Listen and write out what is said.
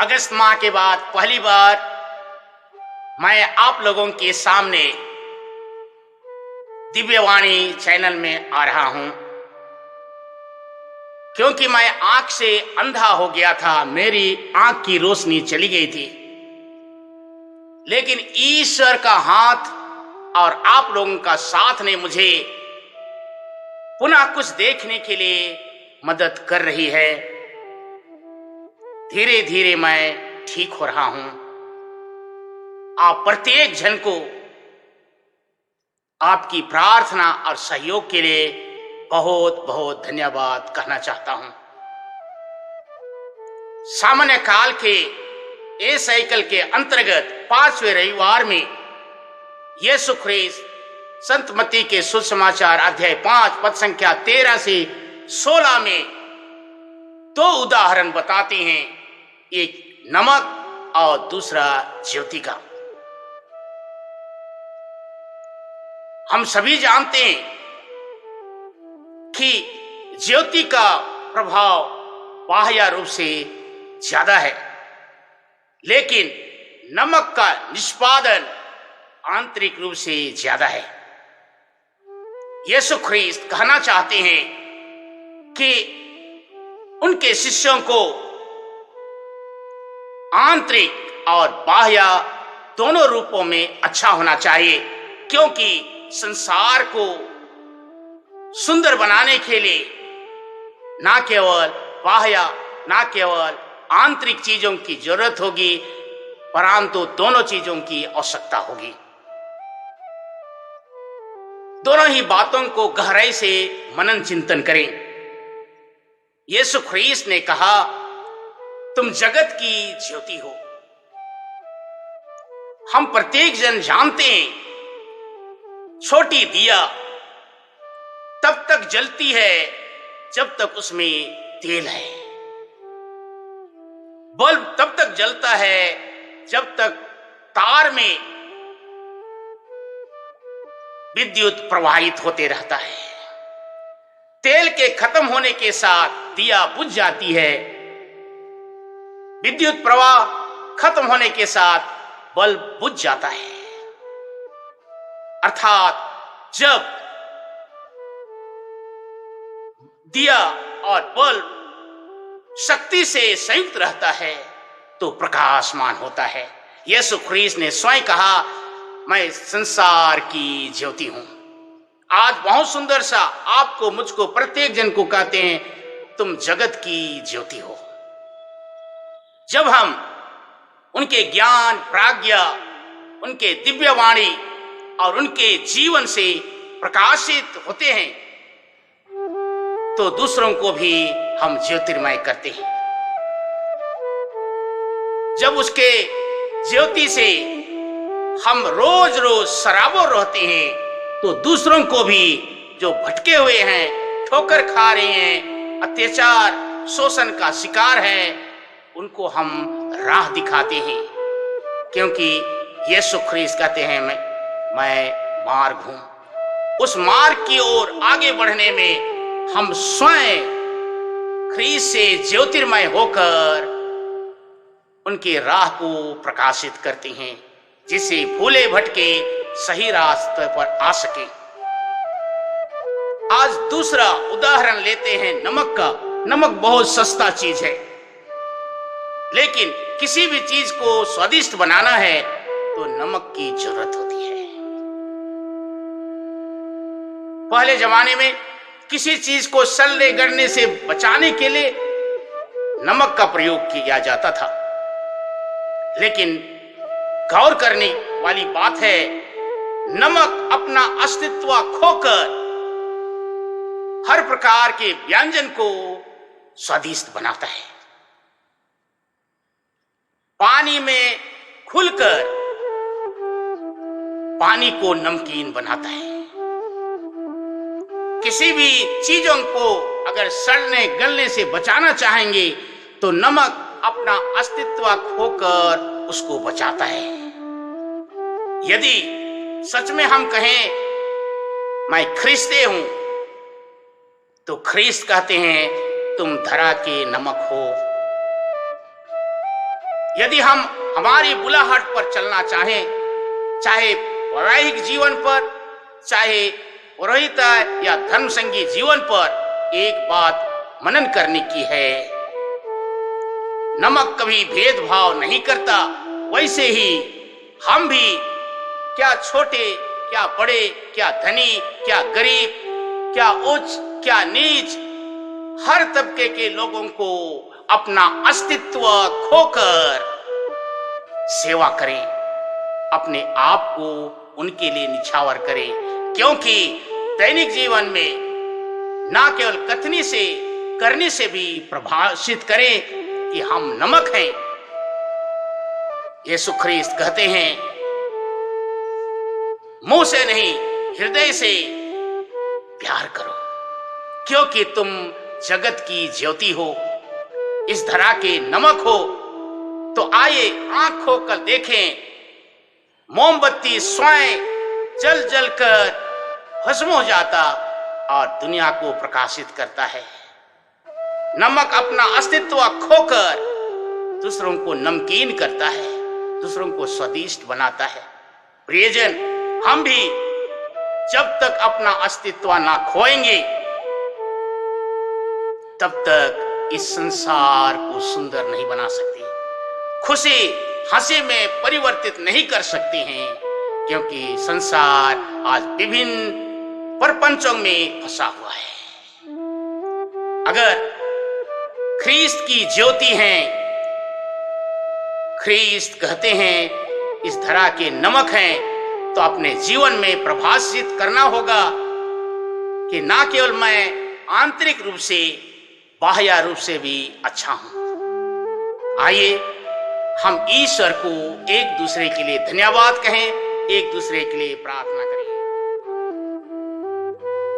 अगस्त माह के बाद पहली बार मैं आप लोगों के सामने दिव्यवाणी चैनल में आ रहा हूं, क्योंकि मैं आंख से अंधा हो गया था। मेरी आंख की रोशनी चली गई थी, लेकिन ईश्वर का हाथ और आप लोगों का साथ ने मुझे पुनः कुछ देखने के लिए मदद कर रही है। धीरे धीरे मैं ठीक हो रहा हूं। आप प्रत्येक जन को आपकी प्रार्थना और सहयोग के लिए बहुत बहुत धन्यवाद कहना चाहता हूं। सामान्य काल के ए साइकिल के अंतर्गत 5वें रविवार में यीशु ख्रीस्त संत मत्ती के सुसमाचार अध्याय 5 पद संख्या 13 से 16 में 2 उदाहरण बताते हैं, एक नमक और दूसरा ज्योति का। हम सभी जानते हैं कि ज्योति का प्रभाव बाह्य रूप से ज्यादा है, लेकिन नमक का निष्पादन आंतरिक रूप से ज्यादा है। यीशु ख्रीस्त कहना चाहते हैं कि उनके शिष्यों को आंतरिक और बाह्य दोनों रूपों में अच्छा होना चाहिए, क्योंकि संसार को सुंदर बनाने के लिए ना केवल बाह्य ना केवल आंतरिक चीजों की जरूरत होगी, परंतु दोनों चीजों की आवश्यकता होगी। दोनों ही बातों को गहराई से मनन चिंतन करें। यीशु ख्रीस्त ने कहा, तुम जगत की ज्योति हो। हम प्रत्येक जन जानते हैं, छोटी दिया तब तक जलती है जब तक उसमें तेल है। बल्ब तब तक जलता है जब तक तार में विद्युत प्रवाहित होते रहता है। तेल के खत्म होने के साथ दिया बुझ जाती है। विद्युत प्रवाह खत्म होने के साथ बल्ब बुझ जाता है। अर्थात जब दिया और बल्ब शक्ति से संयुक्त रहता है तो प्रकाशमान होता है। यीशु ख्रीस्त ने स्वयं कहा, मैं संसार की ज्योति हूं। आज बहुत सुंदर सा आपको मुझको प्रत्येक जन को कहते हैं, तुम जगत की ज्योति हो। जब हम उनके ज्ञान प्राज्ञा, उनके दिव्यवाणी और उनके जीवन से प्रकाशित होते हैं तो दूसरों को भी हम ज्योतिर्मय करते हैं। जब उसके ज्योति से हम रोज रोज सराबोर रहते हैं तो दूसरों को भी, जो भटके हुए हैं, ठोकर खा रहे हैं, अत्याचार शोषण का शिकार है, उनको हम राह दिखाते हैं। क्योंकि यीशु ख्रीस्त कहते हैं, मैं मार्ग हूं। उस मार्ग की ओर आगे बढ़ने में हम स्वयं ख्रीस्त से ज्योतिर्मय होकर उनके राह को प्रकाशित करते हैं, जिससे भूले भटके सही रास्ते पर आ सके। आज दूसरा उदाहरण लेते हैं नमक का। नमक बहुत सस्ता चीज है, लेकिन किसी भी चीज को स्वादिष्ट बनाना है तो नमक की जरूरत होती है। पहले जमाने में किसी चीज को सड़ने गलने से बचाने के लिए नमक का प्रयोग किया जाता था, लेकिन गौर करने वाली बात है, नमक अपना अस्तित्व खोकर हर प्रकार के व्यंजन को स्वादिष्ट बनाता है। पानी में घुलकर पानी को नमकीन बनाता है। किसी भी चीजों को अगर सड़ने गलने से बचाना चाहेंगे तो नमक अपना अस्तित्व खोकर उसको बचाता है। यदि सच में हम कहें मैं ख्रीस्ते हूं, तो ख्रीस्त कहते हैं तुम धरा के नमक हो। यदि हम हमारी बुलाहट पर चलना चाहें, चाहे वैवाहिक जीवन पर, चाहे पुरोहित या धर्म संगी जीवन पर, एक बात मनन करने की है। नमक कभी भेदभाव नहीं करता। वैसे ही हम भी, क्या छोटे, क्या बड़े, क्या धनी, क्या गरीब, क्या उच्च, क्या नीच, हर तबके के लोगों को अपना अस्तित्व खोकर सेवा करें, अपने आप को उनके लिए निछावर करें। क्योंकि दैनिक जीवन में ना केवल कथनी से, करने से भी प्रभाषित करें कि हम नमक हैं। यीशु ख्रीस्त कहते हैं, मुंह से नहीं हृदय से प्यार करो, क्योंकि तुम जगत की ज्योति हो, इस धरा के नमक हो। तो आइए आंख खोकर देखें, मोमबत्ती स्वयं जल जल कर भस्म हो जाता और दुनिया को प्रकाशित करता है। नमक अपना अस्तित्व खोकर दूसरों को नमकीन करता है, दूसरों को स्वादिष्ट बनाता है। प्रियजन, हम भी जब तक अपना अस्तित्व ना खोएंगे, तब तक इस संसार को सुंदर नहीं बना सकते, खुशी हंसी में परिवर्तित नहीं कर सकते हैं। क्योंकि संसार आज विभिन्न प्रपंचों में फंसा हुआ है। अगर ख्रीस्त की ज्योति हैं, ख्रीस्त कहते हैं इस धरा के नमक हैं, तो अपने जीवन में प्रभाषित करना होगा कि ना केवल मैं आंतरिक रूप से, बाह्य रूप से भी अच्छा हूं। आइए हम ईश्वर को एक दूसरे के लिए धन्यवाद कहें, एक दूसरे के लिए प्रार्थना